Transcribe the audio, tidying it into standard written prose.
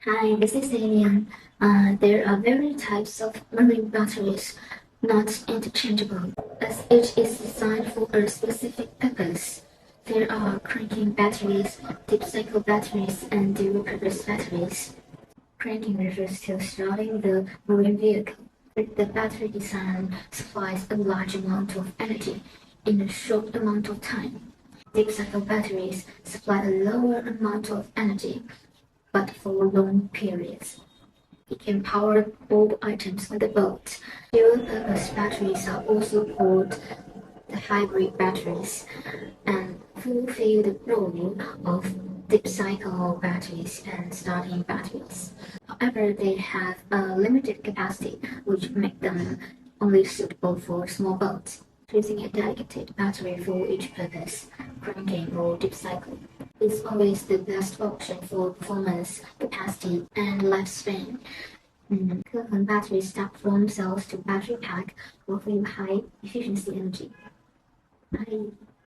Hi, this is Alien. There are various types of marine batteries, not interchangeable, as each is designed for a specific purpose. There are cranking batteries, deep cycle batteries, and dual-purpose batteries. Cranking refers to starting the marine vehicle. The battery design supplies a large amount of energy in a short amount of time. Deep cycle batteries supply a lower amount of energy but for long periods. It can power all items on the boat. Dual-purpose batteries are also called the hybrid batteries and fulfill the role of deep cycle batteries and starting batteries. However, they have a limited capacity, which makes them only suitable for small boats. Choosing a dedicated battery for each purpose, cranking or deep cycle, is always the best option for performance, capacity, and lifespan. Lithium batteries start from cells to battery pack, offering high efficiency energy. Bye.